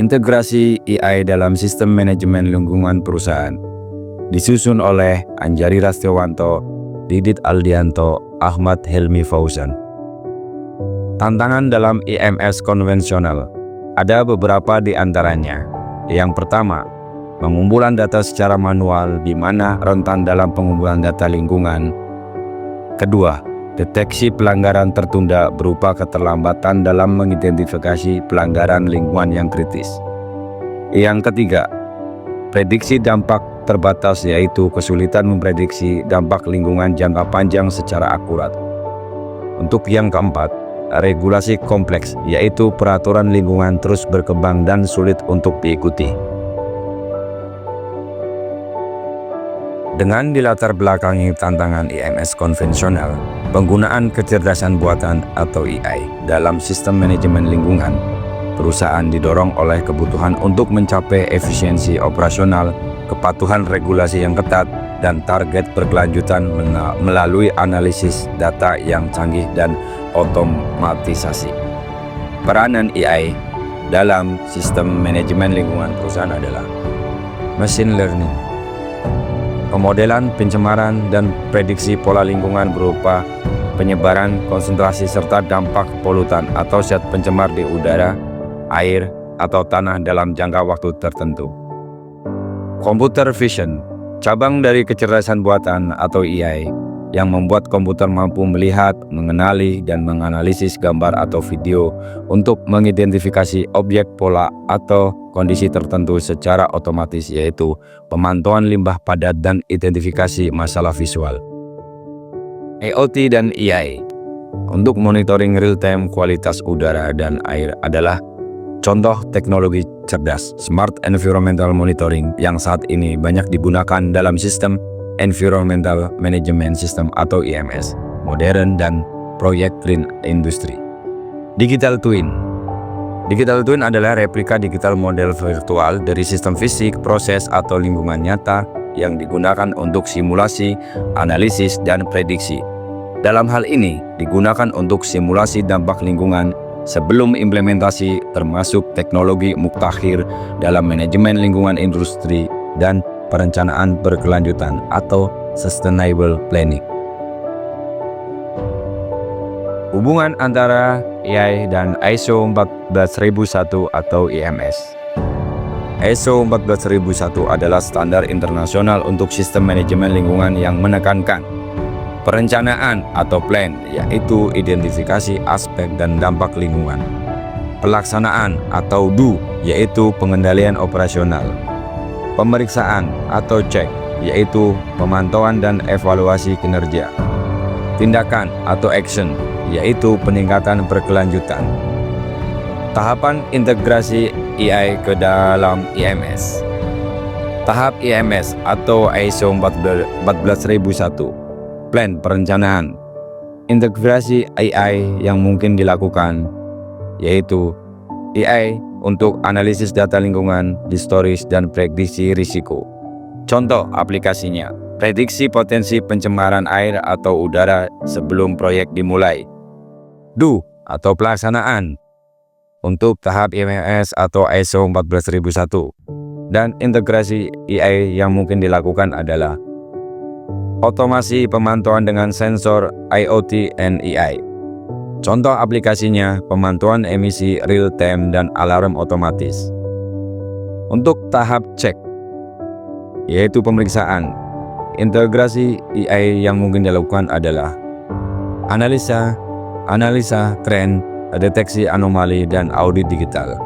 Integrasi AI dalam sistem manajemen lingkungan perusahaan. Disusun oleh Anjari Rastiawanto, Didit Aldianto, Ahmad Helmi Fauzan. Tantangan dalam IMS konvensional. Ada beberapa di antaranya. Yang pertama, pengumpulan data secara manual di mana rentan dalam pengumpulan data lingkungan. Kedua, deteksi pelanggaran tertunda berupa keterlambatan dalam mengidentifikasi pelanggaran lingkungan yang kritis. Yang ketiga, prediksi dampak terbatas, yaitu kesulitan memprediksi dampak lingkungan jangka panjang secara akurat. Untuk yang keempat, regulasi kompleks, yaitu peraturan lingkungan terus berkembang dan sulit untuk diikuti. Dengan dilatar belakangi tantangan IMS konvensional, penggunaan kecerdasan buatan atau AI dalam sistem manajemen lingkungan, perusahaan didorong oleh kebutuhan untuk mencapai efisiensi operasional, kepatuhan regulasi yang ketat, dan target berkelanjutan melalui analisis data yang canggih dan otomatisasi. Peranan AI dalam sistem manajemen lingkungan perusahaan adalah machine learning, pemodelan pencemaran dan prediksi pola lingkungan berupa penyebaran, konsentrasi, serta dampak polutan atau zat pencemar di udara, air, atau tanah dalam jangka waktu tertentu. Computer vision, cabang dari kecerdasan buatan atau AI yang membuat komputer mampu melihat, mengenali, dan menganalisis gambar atau video untuk mengidentifikasi objek, pola, atau kondisi tertentu secara otomatis, yaitu pemantauan limbah padat dan identifikasi masalah visual. IoT dan AI untuk monitoring real-time kualitas udara dan air adalah contoh teknologi cerdas, Smart Environmental Monitoring, yang saat ini banyak digunakan dalam sistem Environmental Management System atau IMS, modern dan proyek Green Industry. Digital Twin. Digital Twin adalah replika digital model virtual dari sistem fisik, proses, atau lingkungan nyata yang digunakan untuk simulasi, analisis, dan prediksi. Dalam hal ini, digunakan untuk simulasi dampak lingkungan sebelum implementasi, termasuk teknologi mutakhir dalam manajemen lingkungan industri dan perencanaan berkelanjutan atau sustainable planning. Hubungan antara AI dan ISO 14001 atau IMS. ISO 14001 adalah standar internasional untuk sistem manajemen lingkungan yang menekankan perencanaan atau plan, yaitu identifikasi aspek dan dampak lingkungan. Pelaksanaan atau do, yaitu pengendalian operasional. Pemeriksaan atau cek, yaitu pemantauan dan evaluasi kinerja. Tindakan atau action, yaitu peningkatan berkelanjutan. Tahapan integrasi AI ke dalam IMS. Tahap IMS atau ISO 14001. Plan perencanaan. Integrasi AI yang mungkin dilakukan, yaitu AI untuk analisis data lingkungan, historis, dan prediksi risiko. Contoh aplikasinya, prediksi potensi pencemaran air atau udara sebelum proyek dimulai. Do atau pelaksanaan untuk tahap IMS atau ISO 14001. Dan integrasi AI yang mungkin dilakukan adalah otomasi pemantauan dengan sensor IoT and AI. Contoh aplikasinya, pemantauan emisi real-time dan alarm otomatis. Untuk tahap cek, yaitu pemeriksaan, integrasi AI yang mungkin dilakukan adalah analisa tren, deteksi anomali, dan audit digital.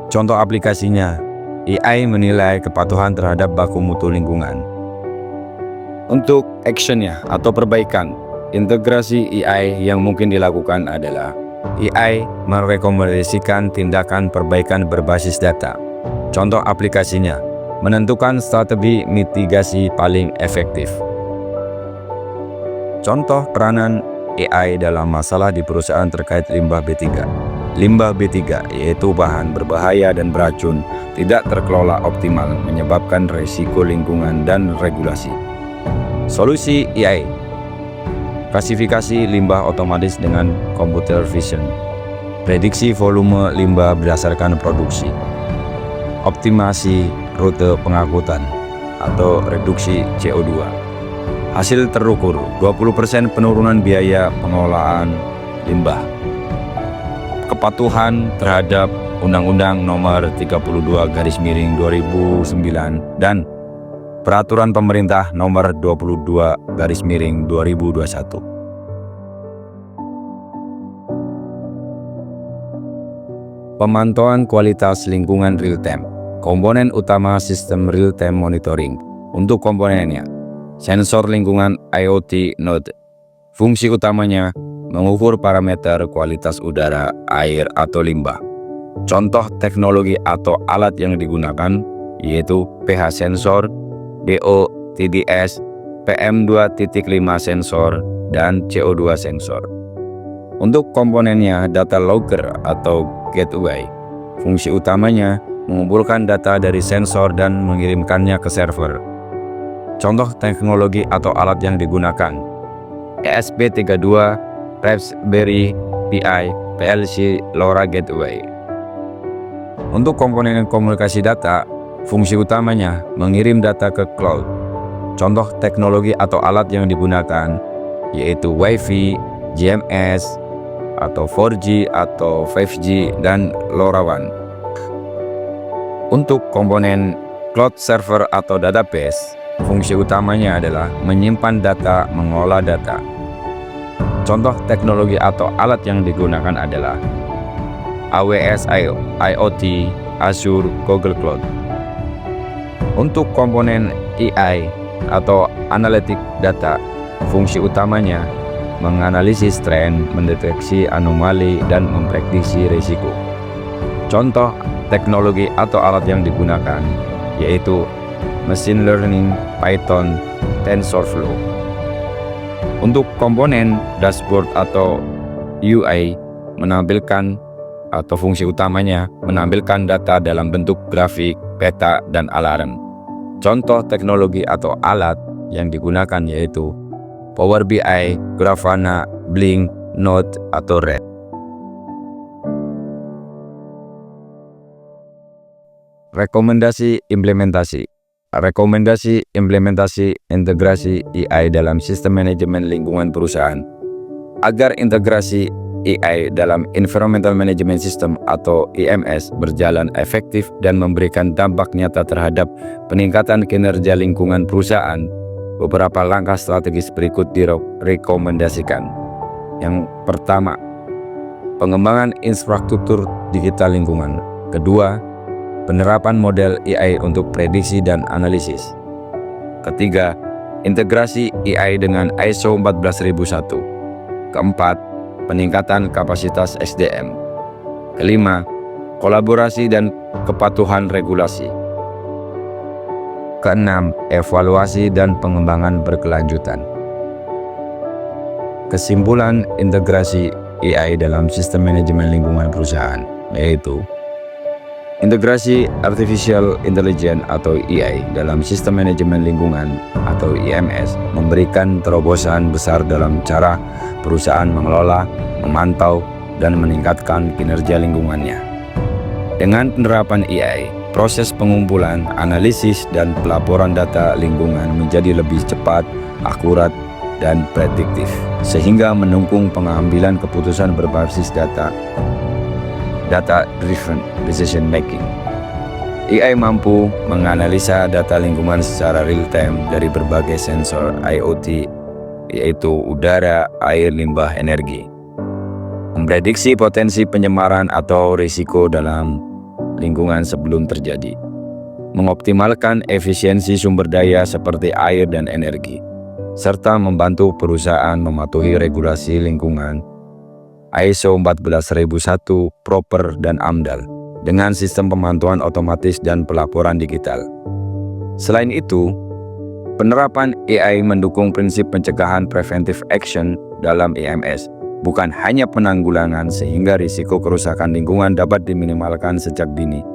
Contoh aplikasinya, AI menilai kepatuhan terhadap baku mutu lingkungan. Untuk actionnya atau perbaikan, integrasi AI yang mungkin dilakukan adalah AI merekomendasikan tindakan perbaikan berbasis data. Contoh aplikasinya, menentukan strategi mitigasi paling efektif. Contoh peranan AI dalam masalah di perusahaan terkait limbah B3. Limbah B3, yaitu bahan berbahaya dan beracun, tidak terkelola optimal, menyebabkan risiko lingkungan dan regulasi. Solusi AI. Klasifikasi limbah otomatis dengan computer vision. Prediksi volume limbah berdasarkan produksi. optimasi rute pengangkutan atau reduksi CO2. Hasil terukur 20% penurunan biaya pengelolaan limbah. Kepatuhan terhadap Undang-Undang Nomor 32/2009 dan Peraturan Pemerintah Nomor 22/2021. Pemantauan kualitas lingkungan real-time. Komponen utama sistem real-time monitoring. Untuk komponennya, sensor lingkungan IoT node. Fungsi utamanya mengukur parameter kualitas udara, air, atau limbah. Contoh teknologi atau alat yang digunakan yaitu pH sensor, DO, TDS, PM2.5 sensor, dan CO2 sensor. Untuk komponennya, data logger atau gateway. Fungsi utamanya mengumpulkan data dari sensor dan mengirimkannya ke server. Contoh teknologi atau alat yang digunakan: ESP32, Raspberry Pi, PLC, LoRa Gateway. Untuk komponen komunikasi data, fungsi utamanya mengirim data ke cloud. Contoh teknologi atau alat yang digunakan yaitu Wi-Fi, GMS, atau 4G atau 5G, dan LoRaWAN. Untuk komponen cloud server atau database, fungsi utamanya adalah menyimpan data, mengolah data. Contoh teknologi atau alat yang digunakan adalah AWS IoT, Azure, Google Cloud. Untuk komponen AI atau analitik data, fungsi utamanya menganalisis tren, mendeteksi anomali, dan memprediksi risiko. Contoh teknologi atau alat yang digunakan yaitu machine learning, Python, TensorFlow. Untuk komponen dashboard atau UI, menampilkan atau fungsi utamanya menampilkan data dalam bentuk grafik, peta, dan alarm. Contoh teknologi atau alat yang digunakan yaitu Power BI, Grafana, Blink, Note, atau Red. Rekomendasi implementasi. Rekomendasi implementasi integrasi AI dalam sistem manajemen lingkungan perusahaan. Agar integrasi AI dalam Environmental Management System atau EMS berjalan efektif dan memberikan dampak nyata terhadap peningkatan kinerja lingkungan perusahaan, beberapa langkah strategis berikut direkomendasikan. Yang pertama, pengembangan infrastruktur digital lingkungan. Kedua, penerapan model AI untuk prediksi dan analisis. Ketiga, integrasi AI dengan ISO 14001. Keempat, peningkatan kapasitas SDM. Kelima, kolaborasi dan kepatuhan regulasi. Keenam, evaluasi dan pengembangan berkelanjutan. Kesimpulan integrasi AI dalam sistem manajemen lingkungan perusahaan yaitu integrasi Artificial Intelligence atau AI dalam sistem manajemen lingkungan atau IMS memberikan terobosan besar dalam cara perusahaan mengelola, memantau, dan meningkatkan kinerja lingkungannya. Dengan penerapan AI, proses pengumpulan, analisis, dan pelaporan data lingkungan menjadi lebih cepat, akurat, dan prediktif, sehingga mendukung pengambilan keputusan berbasis data-driven decision making. AI mampu menganalisa data lingkungan secara real-time dari berbagai sensor IoT, yaitu udara, air, limbah, energi. Memprediksi potensi pencemaran atau risiko dalam lingkungan sebelum terjadi. Mengoptimalkan efisiensi sumber daya seperti air dan energi, serta membantu perusahaan mematuhi regulasi lingkungan ISO 14001, Proper, dan AMDAL dengan sistem pemantauan otomatis dan pelaporan digital. Selain itu, penerapan AI mendukung prinsip pencegahan preventive action dalam EMS, bukan hanya penanggulangan, sehingga risiko kerusakan lingkungan dapat diminimalkan sejak dini.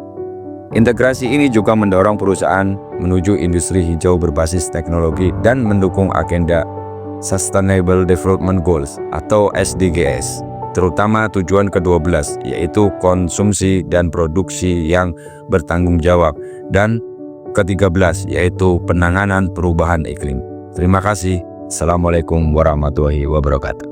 Integrasi ini juga mendorong perusahaan menuju industri hijau berbasis teknologi dan mendukung agenda Sustainable Development Goals atau SDGs. terutama tujuan ke-12 yaitu konsumsi dan produksi yang bertanggung jawab, dan ke-13 yaitu penanganan perubahan iklim. Terima kasih. Assalamualaikum warahmatullahi wabarakatuh.